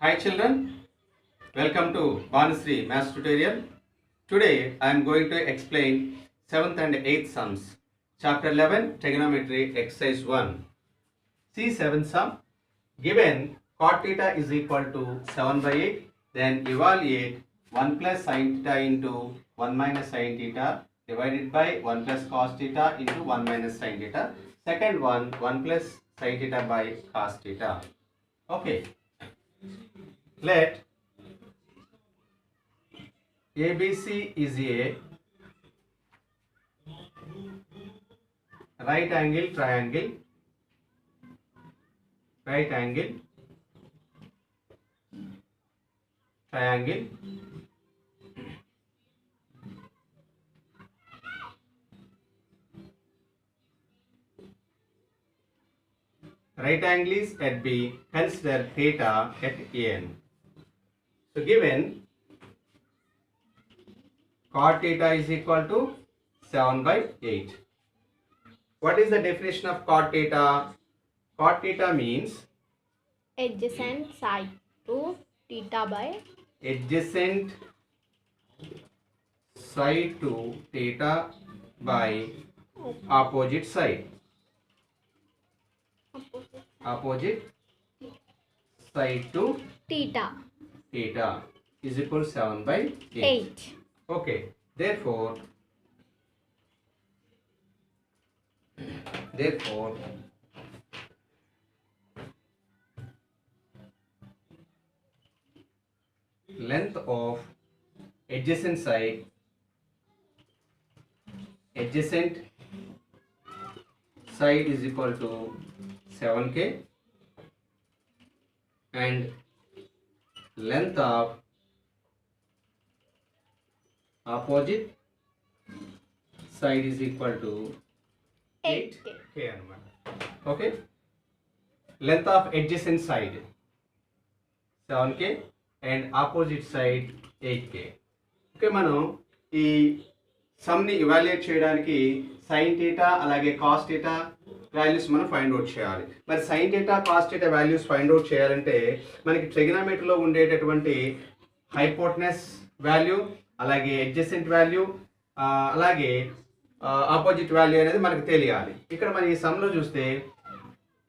Hi children, welcome to Banasri Maths Tutorial. Today I am going to explain 7th and 8th sums. Chapter 11 Trigonometry Exercise 1. See 7th sum. Given cot theta is equal to 7 by 8, then evaluate 1 plus sin theta into 1 minus sin theta divided by 1 plus cos theta into 1 minus sin theta. Second one, 1 plus sin theta by cos theta. Okay. Let ABC is a right angle triangle, right angle triangle right angle is at B, consider theta at An. So given cot theta is equal to 7 by 8. What is the definition of cot theta? Cot theta means adjacent side to theta by adjacent side to theta by opposite side. Opposite side to theta theta is equal to 7 by 8. 8. Okay, therefore length of adjacent side is equal to 7k and length of opposite side is equal to 8k అన్నమాట. Okay, length of adjacent side 7k and opposite side 8k. Okay, మనం ఈ సమ్ని evaluate చేయడానికి sine theta అలాగే cos theta values మనం find out చేయాలి. మరి sine theta cos theta values find out చేయాలంటే మనకి ట్రిగనోమెట్రీలో ఉండేటటువంటి హైపోటెనస్ వాల్యూ అలాగే అడ్జసెంట్ వాల్యూ అలాగే ఆపోజిట్ వాల్యూ అనేది మనకు తెలియాలి. ఇక్కడ మన ఈ సమ్లో చూస్తే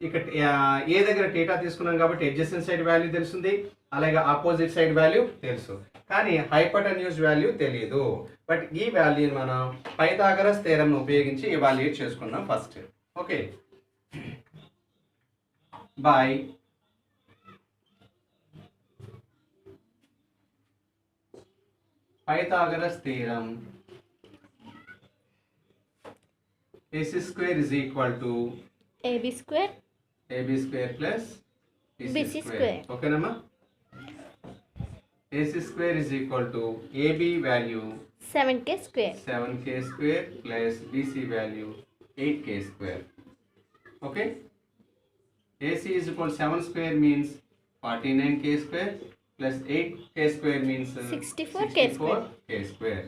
ఇక్కడ ఏ దగ్గర థీటా తీసుకున్నాం కాబట్టి అడ్జసెంట్ సైడ్ వాల్యూ తెలుస్తుంది, అలాగే ఆపోజిట్ సైడ్ వాల్యూ తెలుసు, కానీ హైపోటెన్యూస్ వాల్యూ తెలియదు. బట్ ఈ వాల్యూని మనం పైథాగరస్ థియరమ్ ఉపయోగించి ఎవాల్యుయేట్ చేసుకున్నాం first. Okay, by Pythagoras theorem AC square is equal to AB square plus BC square. Okay nama, AC square is equal to AB value 7k square. 7k square plus BC value 8k square. Okay, AC is equal to 7 square means 49k square plus 8k square means 64k square.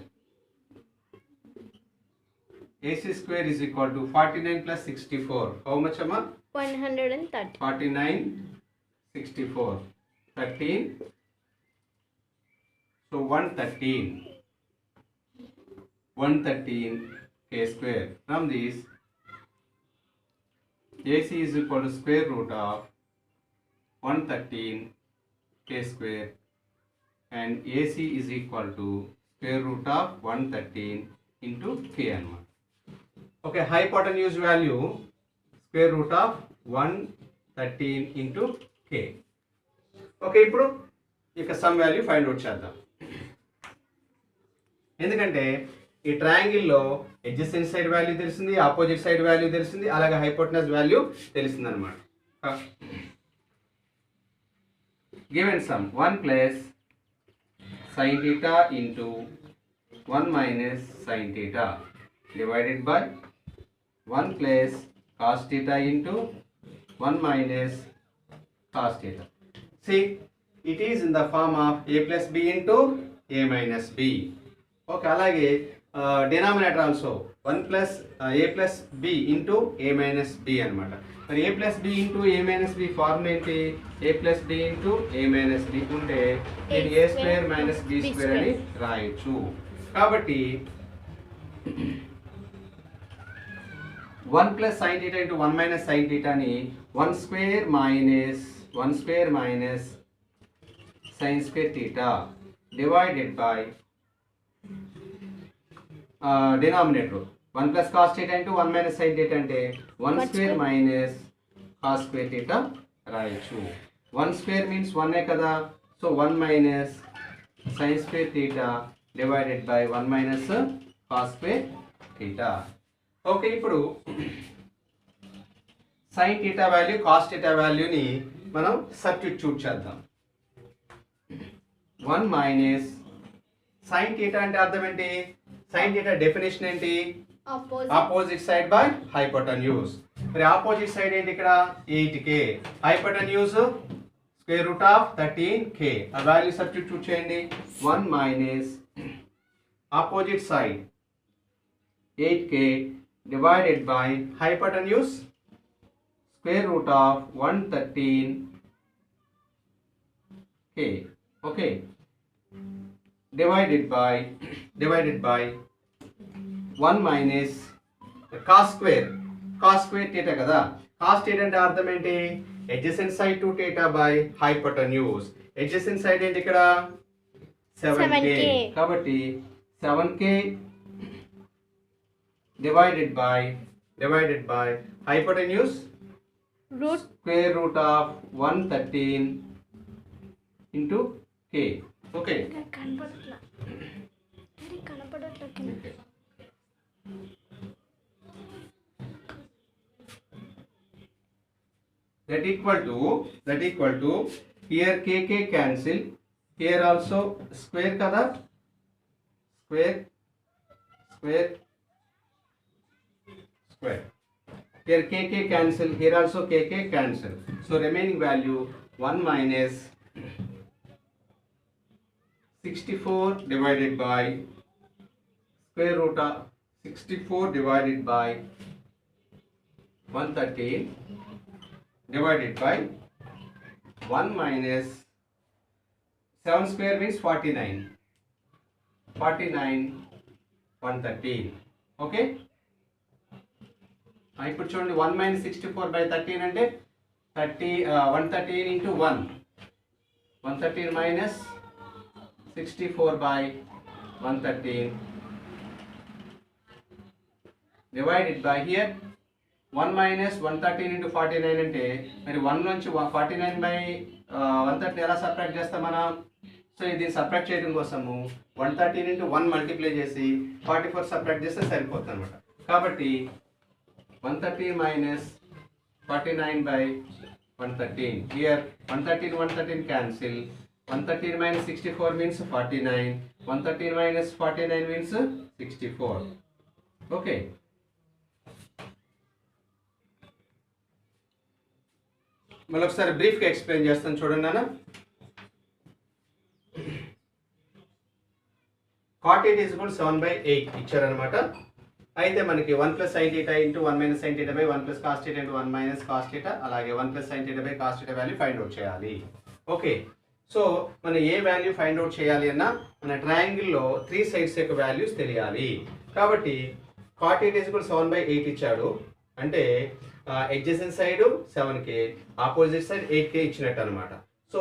AC square is equal to 49 plus 64. How much amma? 130. 49, 64, 13. So 113 k square. From this, AC is equal to square root of 113 k square and AC is equal to square root of 113 into k anamata. Okay, hypotenuse value square root of 113 into k. Okay, ఇప్పుడు ఇక some value find out చేద్దాం. ఎందుకంటే ఈ ట్రయాంగిల్లో adjacent side value తెలిసింది, opposite side value తెలిసింది, అలాగే hypotenuse value తెలిసింది అనమాట. Given some 1 plus sin theta into 1 minus sin theta divided by 1 plus cos theta into 1 minus cos theta. See, it is in the form of a plus b into a minus b. Okay, alage denominator also 1 plus A plus B into A minus B అనమాట. మరి A plus B into A minus B formula ఏంటి? A plus B into A minus B ఉంటే దీన్ని A square minus B square అని రాయొచ్చు. కాబట్టి 1 plus sine theta into 1 minus sine థీటాని 1 square minus sine square theta divided by denominator 1 plus cos theta into 1 minus sine theta అంటే 1 square minus cos square theta రాయొచ్చు. 1 square means 1 కదా, so 1 minus sine square theta divided by 1 minus cos square theta. Okay, ఇప్పుడు sine theta value cos theta వాల్యూని మనం substitute చేద్దాం. 1 minus sine theta అంటే అర్థం ఏంటి? సైన్ థీటా డెఫినేషన్ ఏంటి? Opposite side by hypotenuse. మరి ఆపోజిట్ సైడ్ ఏంటి ఇక్కడ? 8k. Hypotenuse square root of 13k. ఆ వాల్యూ సబ్స్టిట్యూట్ చేయండి. 1 minus opposite side 8k divided by hypotenuse square root of 113k. Okay, divided by 1 minus cos square theta kada. Cos theta అంటే అర్థం ఏంటి? adjacent side to theta by hypotenuse. adjacent side ఏంటి ఇక్కడ? 7k. కాబట్టి 7k divided by hypotenuse square root of 113 into k. Okay. That equal to here k cancel, here also square kada, square. Here k cancel, here also k cancel. So remaining value 1 minus 64 divided by square root of 64 divided by 113 divided by 1 minus 7 square means 49 113. Okay. ఇప్పుడు చూడండి 1 minus 64 by 13 అంటే 113 into 113 minus 64 by 113 divided by here 1 minus 113 into 49 అంటే మరి 1 నుంచి 49 by 113 ఎలా subtract చేస్తాం మనం? So ఇది సబ్ట్రాక్ట్ చేయడం కోసము 113 ఇంటూ 1 మల్టిప్లై చేసి 44 సబ్ట్రాక్ట్ చేస్తే సరిపోతుంది అనమాట. కాబట్టి 113 minus 49 by 113. Here 113 cancel. 113 minus 64 means 49. 113 minus 49 means 64. Okay. మళ్ళీ ఒకసారి బ్రీఫ్గా ఎక్స్ప్లెయిన్ చేస్తాను చూడండి నాన్న. cot 8 is equal to 7/8 ఇచ్చారనమాట. అయితే మనకి 1 plus sine theta into 1 minus sine theta by 1 plus cos theta into 1 minus cos theta, అలాగే 1 plus sine theta by cos theta value find out చేయాలి. ఓకే, సో మనం ఏ value find out చేయాలి అన్నా మన ట్రయాంగిల్లో 3 sides యొక్క వాల్యూస్ తెలియాలి. కాబట్టి cot 8 is equal to 7/8 ఇచ్చాడు అంటే adjacent side 7k, opposite side 8k ఇచ్చినట్టు అనమాట. సో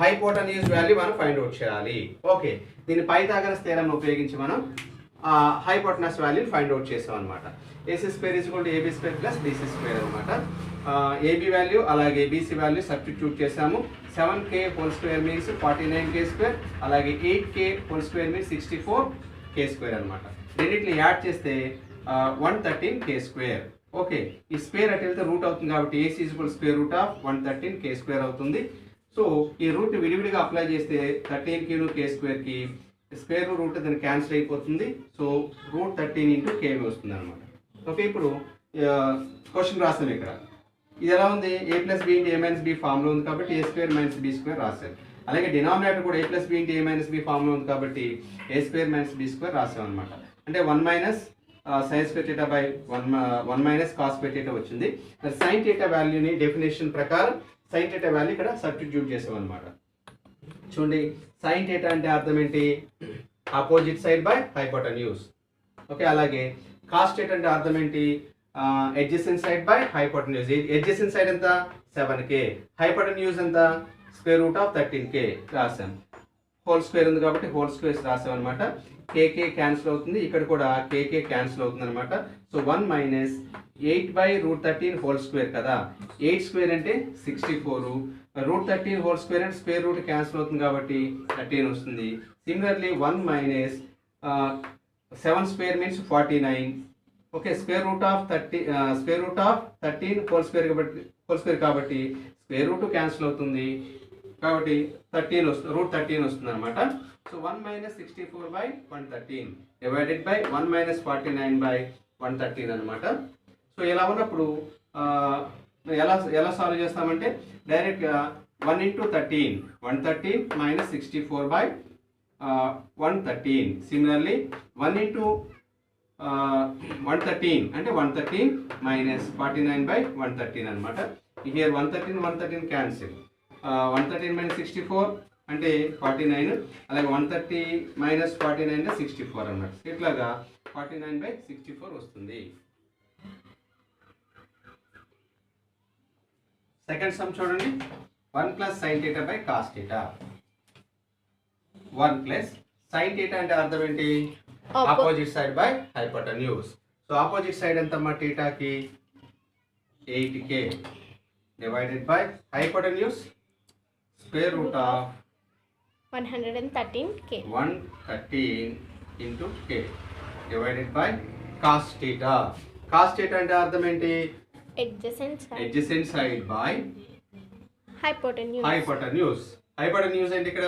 హైపోటెన్యూస్ వాల్యూ మనం ఫైండ్ అవుట్ చేయాలి. ఓకే, దీన్ని పైథాగరస్ థియరం ఉపయోగించి మనం హైపోటెనస్ వాల్యూ ఫైండ్ అవుట్ చేసాం అనమాట. AC square is equal to AB square plus BC square అనమాట. AB వాల్యూ అలాగే BC వాల్యూ సబ్స్టిట్యూట్ చేసాము. 7k whole square means 49k square, అలాగే 8k whole square means 64k square అనమాట. రెండింటిని add చేస్తే 113k square. Okay, ఈ square అటు వెళ్తే రూట్ అవుతుంది కాబట్టి AC is equal square root of 113k square అవుతుంది. సో ఈ రూట్ విడివిడిగా అప్లై చేస్తే 13k k స్క్వేర్కి స్క్వేర్ రూట్ దాన్ని క్యాన్సిల్ అయిపోతుంది. సో రూట్ 13 ఇంటూ k వస్తుంది అనమాట. ఓకే, ఇప్పుడు క్వశ్చన్ రాస్తాం ఇక్కడ. ఇది ఎలా ఉంది? a plus B into a minus B ఫామ్లో ఉంది కాబట్టి a square minus B square రాశారు. అలాగే డినామినేటర్ కూడా a plus B into a minus B ఫామ్లో ఉంది కాబట్టి a square minus B square రాసాం అనమాట. అంటే 1 minus sine square theta by 1 minus cos square theta వచ్చింది. సైన్ థీటా వాల్యూని డెఫినేషన్ ప్రకారం సైన్ థీటా వాల్యూ ఇక్కడ సబ్స్టిట్యూట్ చేసాం అనమాట. చూడండి, సైన్ థీటా అంటే అర్థం ఏంటి? Opposite side by hypotenuse. Okay, అలాగే కాస్ థీటా అంటే అర్థం ఏంటి? Adjacent side by hypotenuse. Adjacent side ఎంత? 7k. హైపోటెన్యూస్ ఎంత? స్క్వేర్ రూట్ ఆఫ్ 13k రాసాం. హోల్ స్క్వేర్ ఉంది కాబట్టి హోల్ స్క్వేర్స్ రాసాం అనమాట. కేకే క్యాన్సిల్ అవుతుంది, ఇక్కడ కూడా కేకే క్యాన్సిల్ అవుతుంది అనమాట. సో 1 మైనస్ 8/√13 హోల్ స్క్వేర్ కదా. 8 స్క్వేర్ అంటే 64, √13 హోల్ స్క్వేర్ అంటే స్క్వేర్ రూట్ క్యాన్సిల్ అవుతుంది కాబట్టి 13 వస్తుంది. Similarly 1 minus 7 square means 49. Okay, square root of 13 whole square కాబట్టి స్క్వేర్ రూట్ క్యాన్సిల్ అవుతుంది కాబట్టి 13 వస్తుంది, √13 వస్తుంది అనమాట. So 1 minus 64/113 divided by 1 minus 49/113 అనమాట. సో ఇలా ఉన్నప్పుడు ఎలా సాల్వ్ చేస్తామంటే డైరెక్ట్గా 1 into 13, 113 మైనస్ 64/113. సిమిలర్లీ 1 into 113 అంటే 113 మైనస్ 49/113 అనమాట. Here 113 cancel. 113 మైనస్ 64 అంటే 49, అలాగే 130 మైనస్ 49 అంటే 64 అన్నమాట. ఇట్లాగా 49/64 వస్తుంది. సెకండ్ సమ్ చూడండి, 1 plus sine theta by cos theta. 1 plus sine theta అంటే అర్థం ఏంటి? Opposite side by hypotenuse. So opposite side ఎంతమ్మా థీటాకి? 8k divided by hypotenuse square root of 113k. 113 into k divided by cos theta. Cos theta అంటే అర్థం ఏంటి? Adjacent side by hypotenuse. Hypotenuse అంటే ఇక్కడ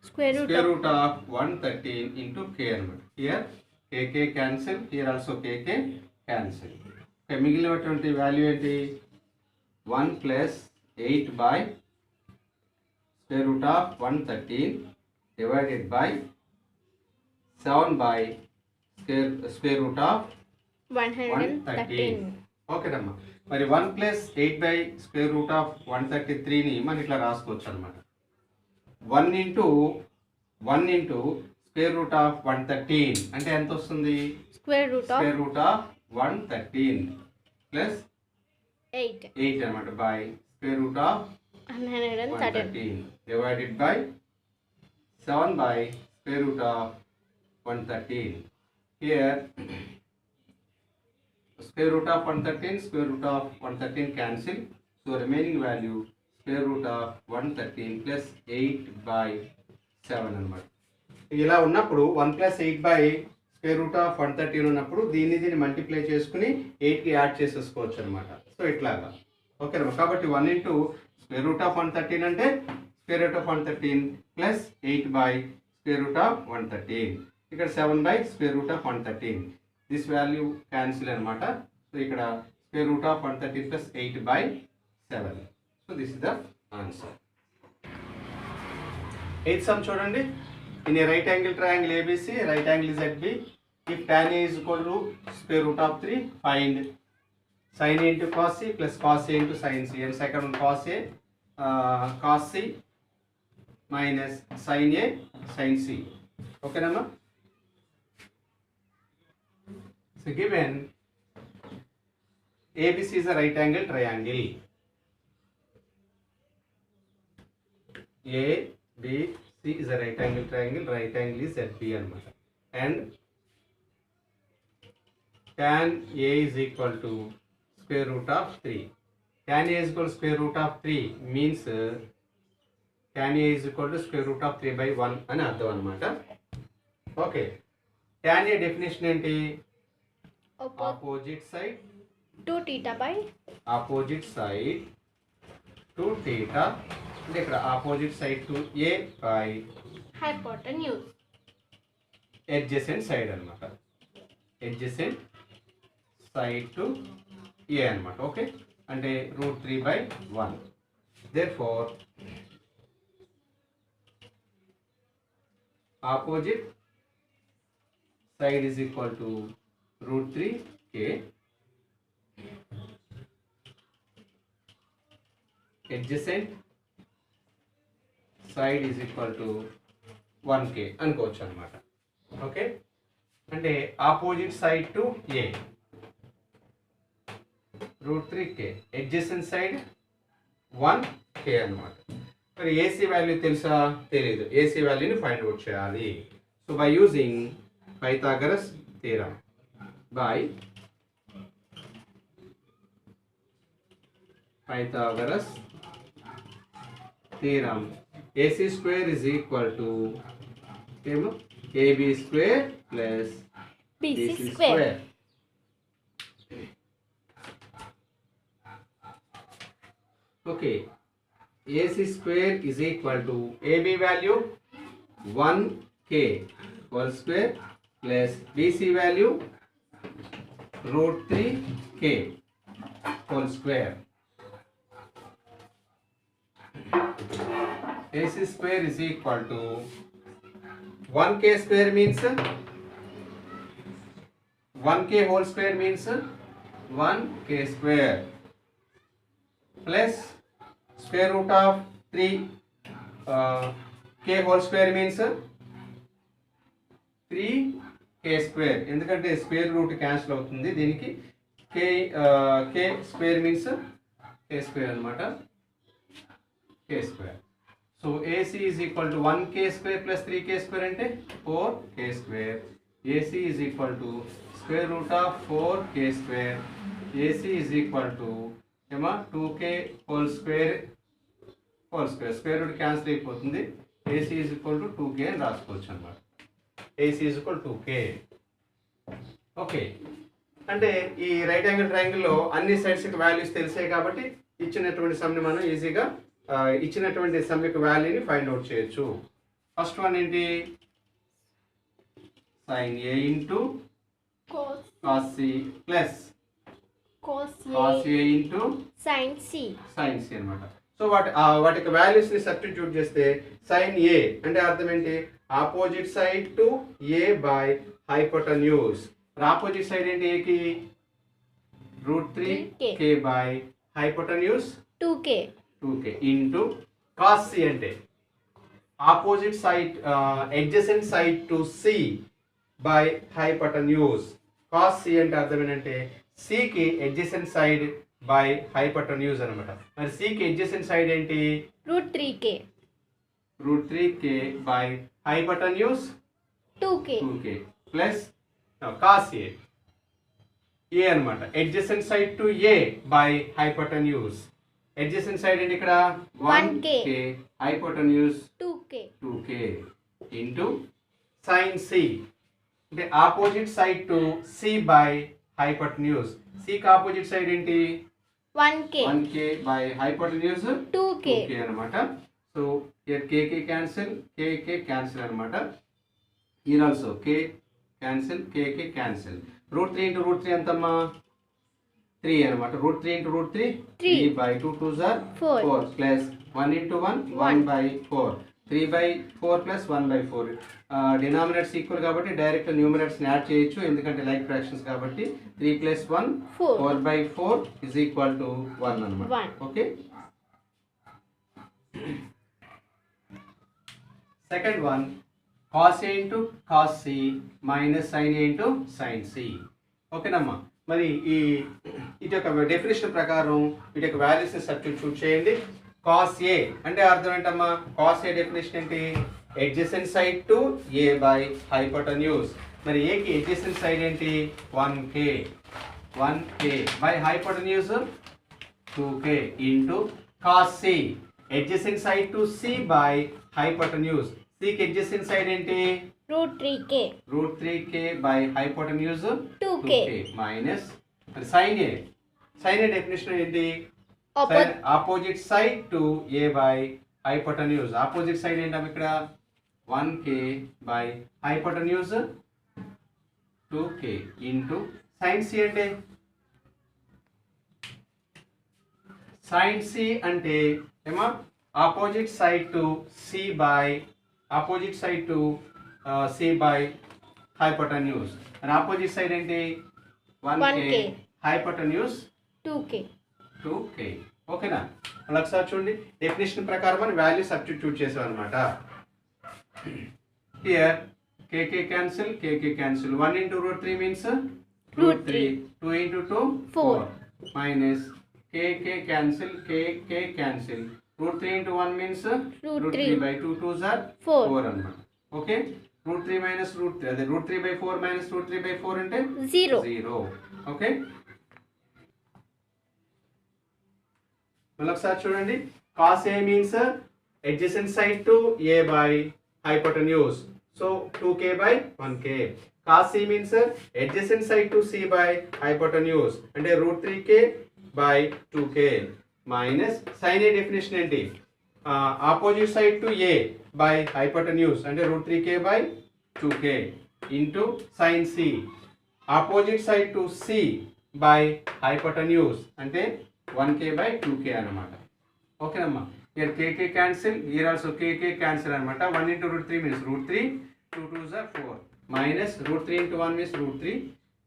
Square root of 113 into k అన్నమాట. Here kk cancel, here also kk cancel. Okay, మిగిలినటువంటి value ఏంటి? 1 plus 8 by square root of 113 divided by 7 by square root of 113. ఓకేనమ్మా. మరి 1 plus 8 by square root of 133ని మనం ఇట్లా రాసుకోవచ్చు అనమాట. 1 ఇంటూ స్క్వేర్ రూట్ ఆఫ్ 113 అంటే ఎంత వస్తుంది? Square root of 113 ప్లస్ 8 అనమాట by square root of 113 divided by 7 by square root of 113. Here square root of 113 cancel, so remaining value square root of 113 plus 8 by 7 అన్నమాట. ఇలా ఉన్నప్పుడు 1 plus 8 by square root of 113 ఉన్నప్పుడు దీన్ని multiply చేసుకుని 8కి add చేసేసుకోవచ్చు అనమాట. So ఇట్లాగా ఓకేనా. కాబట్టి 1 into square root of 113 అంటే square root of 113 plus 8 by square root of 113. ఇక్కడ 7 by square root of 113. This value cancel అనమాట. సో ఇక్కడ square root of 113 plus 8 by 7. So this is the answer. 8th sum చూడండి. In a right angle triangle ABC, right angle ZB, if tan A is equal to square root of 3, find sin A into cos C plus cos A into sin C. And second one cos C minus sin A sin C. ఓకేనమ్మా. So given ABC is a right angle triangle. ABC is a right angle triangle. Right angle is ZB anamata. And tan A is equal to square root of 3. Tan A is equal to square root of 3 means tan A is equal to square root of 3 by 1 అని అర్థం అనమాట. Okay, tan A definition ఏంటి? opposite side 2 theta by opposite side to theta అంటే ఇక్కడ opposite side to A by hypotenuse. adjacent side అన్నమాట. adjacent side to A అన్నమాట. Okay, అంటే √3 by 1. therefore opposite side is equal to √3k adjacent side is equal to 1k అనుకోవచ్చు అనమాట. Okay, అంటే opposite side to A √3k adjacent side 1k అనమాట. మరి AC value తెలుసా? తెలియదు. ఏసీ వాల్యూని ఫైండ్ అవుట్ చేయాలి. So by using Pythagoras theorem by Pythagoras theorem, AC square is equal to AB square plus BC square. Okay, AC square is equal to AB value 1k whole square plus BC value √3k whole square. AC square is equal to 1k square means 1k whole square means 1k square plus square root of 3k whole square means 3k square. ఎందుకంటే square root cancel అవుతుంది. దీనికి k square means k square అనమాట. k square. So AC is equal to 1k square plus 3k square అంటే 4k square. AC is equal to square root of 4k square. AC is equal to 2k whole square square root cancel అయిపోతుంది. AC is equal to 2k అని రాసుకోవచ్చు అనమాట. AC is equal to 2k. Okay, అంటే ఈ right angle ట్రయాంగిల్లో అన్ని sides యొక్క values తెలిసాయి కాబట్టి ఇచ్చినటువంటి సమ్ని మనం ఈజీగా ఇచ్చినటువంటి సమ్ యొక్క వాల్యూని ఫైండ్ అవుట్ చేయొచ్చు. ఫస్ట్ వన్ ఏంటి? sin A into cos C plus cos A into sin C అనమాట. సో వాటి యొక్క వాల్యూస్ ని సబ్స్టిట్యూట్ చేస్తే sin A అంటే అర్థం ఏంటి? Opposite side to A by hypotenuse. Opposite side ఏంటి? A కి √3k by hypotenuse 2k into cos C అంటే opposite side adjacent side to C by hypotenuse. cos C అంటే అర్థం ఏంటంటే C కి అడ్జసెంట్ సైడ్ బై హైపోటెన్యూస్ అనమాట. మరి C కి అడ్జసెంట్ సైడ్ ఏంటి? √3k by hypotenuse 2k plus cos A అనమాట. Adjacent side to A by hypotenuse. Adjacent side ఏంటి ఇక్కడ? 1k hypotenuse 2k into sin C అంటే opposite side to C by hypotenuse. C కి opposite side ఏంటి? 1k by hypotenuse 2k అనమాట. So here k cancel అనమాట. Here also k cancel, k cancel. √3 into √3 ఎంతమ్మా? 3 అనమాట. √3 into √3 3 by 2 2s are 4 plus 1 into 1 1 by 4 3 by 4 plus 1 by 4. Denominators equal కాబట్టి direct numerators add చేయొచ్చు, ఎందుకంటే like fractions కాబట్టి. 3 plus 1 4 by 4 is equal to 1 అనమాట. Okay, second one cos A into cos C minus sin A into sin C. ఓకేనమ్మా. మరి ఇటు యొక్క definition ప్రకారం వీటి యొక్క వాల్యూస్ని సబ్స్టిట్యూట్ చేయండి. cos A అంటే అర్థం ఏంటమ్మా? cos A డెఫినేషన్ ఏంటి? Adjacent side to A by hypotenuse. మరి A కి అడ్జసెంట్ సైడ్ ఏంటి? 1k by hypotenuse 2k into cos C adjacent side to C by hypotenuse. C కి అడ్జసెంట్ సైడ్ ఏంటి? √3k by hypotenuse 2k minus sin A definition ఏంటి? Opposite side to A by hypotenuse. Opposite side ఏంటమ్మా ఇక్కడ? 1k by hypotenuse 2k into sin C అంటే sin C అంటే ఏమా? Opposite side to C by hypotenuse. And opposite side ఏంటి? 1k, hypotenuse 2k. 2k. ఓకేనా? మళ్ళీ ఒకసారి చూడండి, డెఫినేషన్ ప్రకారం మనం వాల్యూ సబ్స్టిట్యూట్ చేసాం అనమాట. Here kk cancel 1 into root 3 means Root 3. 2 into 2 4. minus kk cancel root 3 into 1 means Root root 3. 3 by 2 2s are 4. 4 అన్నమాట. ఓకే, root 3 minus root 3 అదే root 3 by 4 minus root 3 by 4 అంటే 0. Okay, మళ్ళీ ఒకసారి చూడండి, cos A means adjacent side to A by hypotenuse, so 2k by 1k. cos C means adjacent side to C by hypotenuse అంటే root 3k by 2k minus sin A definition ఏంటి, opposite side to A by hypotenuse అంటే root 3k by 2k into sin C opposite side to C by hypotenuse అంటే 1k by 2k అన్నమాట. ఓకేనమ్మా, here kk cancel, here also kk cancel అన్నమాట. 1 into root 3 means root 3, 2 2s are 4 minus root 3 into 1 means root 3,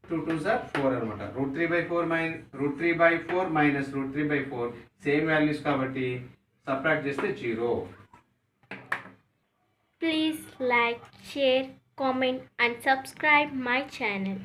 2 2s are 4 అన్నమాట. root 3 by 4 minus root 3 by 4 same values కాబట్టి subtract చేస్తే 0. Please like, share, comment and subscribe my channel.